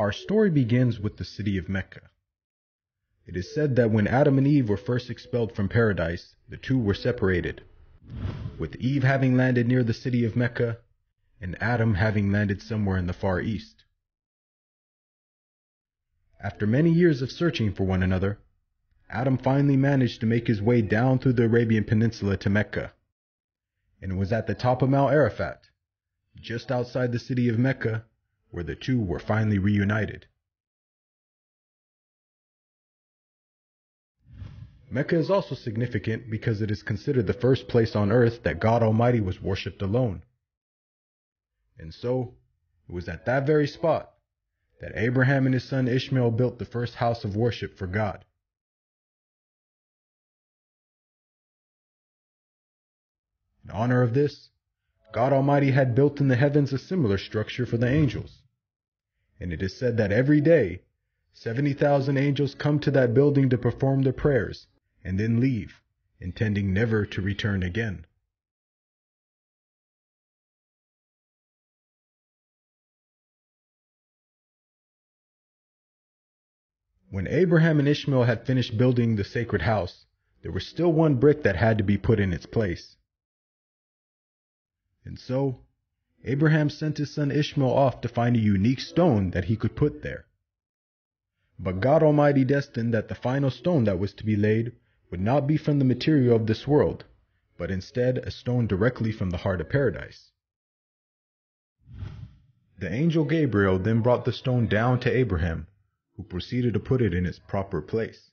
Our story begins with the city of Mecca. It is said that when Adam and Eve were first expelled from paradise, the two were separated, with Eve having landed near the city of Mecca, and Adam having landed somewhere in the Far East. After many years of searching for one another, Adam finally managed to make his way down through the Arabian Peninsula to Mecca, and it was at the top of Mount Arafat, just outside the city of Mecca, where the two were finally reunited. Mecca is also significant because it is considered the first place on earth that God Almighty was worshipped alone. And so, it was at that very spot that Abraham and his son Ishmael built the first house of worship for God. In honor of this, God Almighty had built in the heavens a similar structure for the angels. And it is said that every day, 70,000 angels come to that building to perform their prayers, and then leave, intending never to return again. When Abraham and Ishmael had finished building the sacred house, there was still one brick that had to be put in its place. And so, Abraham sent his son Ishmael off to find a unique stone that he could put there. But God Almighty destined that the final stone that was to be laid would not be from the material of this world, but instead a stone directly from the heart of paradise. The angel Gabriel then brought the stone down to Abraham, who proceeded to put it in its proper place.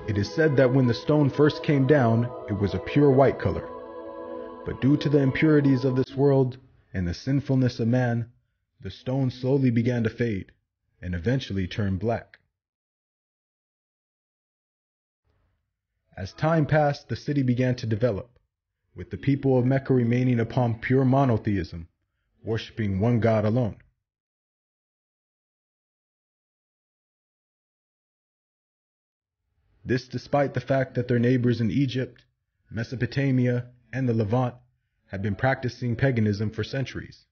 It is said that when the stone first came down, it was a pure white color. But due to the impurities of this world and the sinfulness of man, the stone slowly began to fade and eventually turned black. As time passed, the city began to develop, with the people of Mecca remaining upon pure monotheism, worshiping one God alone. This despite the fact that their neighbors in Egypt, Mesopotamia, and the Levant had been practicing paganism for centuries.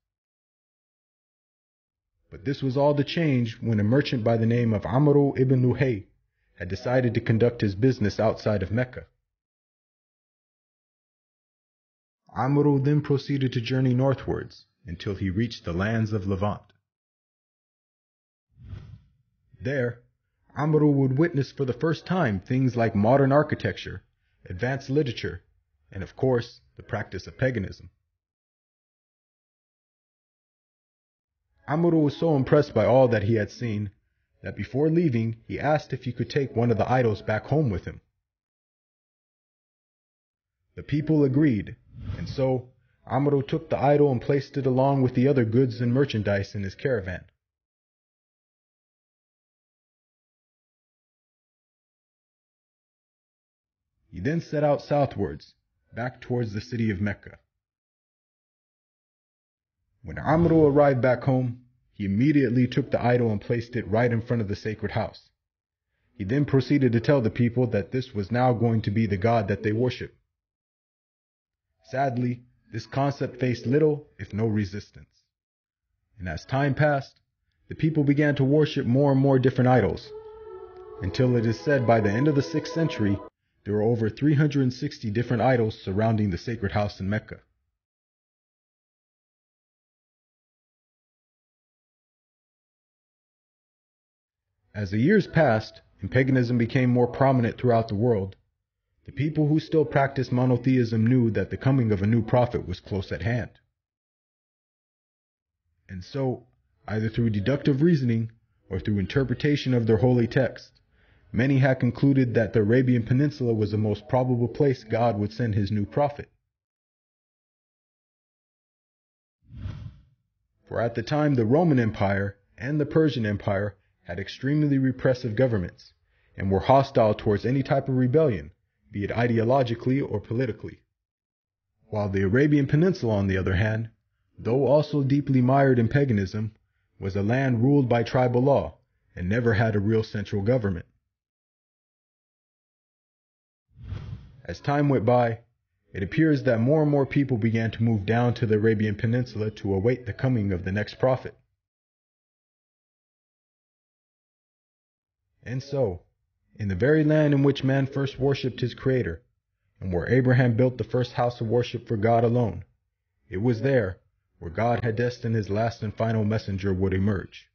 But this was all to change when a merchant by the name of Amr ibn Luhay had decided to conduct his business outside of Mecca. Amr then proceeded to journey northwards until he reached the lands of Levant. There, Amr would witness for the first time things like modern architecture, advanced literature, and of course, the practice of paganism. Amr was so impressed by all that he had seen that before leaving, he asked if he could take one of the idols back home with him. The people agreed, and so Amr took the idol and placed it along with the other goods and merchandise in his caravan. He then set out southwards, back towards the city of Mecca. When Amr arrived back home, he immediately took the idol and placed it right in front of the sacred house. He then proceeded to tell the people that this was now going to be the God that they worship. Sadly, this concept faced little, if no resistance. And as time passed, the people began to worship more and more different idols, until it is said by the end of the 6th century, there were over 360 different idols surrounding the sacred house in Mecca. As the years passed and paganism became more prominent throughout the world, the people who still practiced monotheism knew that the coming of a new prophet was close at hand. And so, either through deductive reasoning or through interpretation of their holy text, many had concluded that the Arabian Peninsula was the most probable place God would send his new prophet. For at the time, the Roman Empire and the Persian Empire had extremely repressive governments and were hostile towards any type of rebellion, be it ideologically or politically. While the Arabian Peninsula, on the other hand, though also deeply mired in paganism, was a land ruled by tribal law and never had a real central government. As time went by, It appears that more and more people began to move down to the Arabian Peninsula to await the coming of the next prophet. And so, in the very land in which man first worshipped his Creator, and where Abraham built the first house of worship for God alone, it was there where God had destined his last and final messenger would emerge.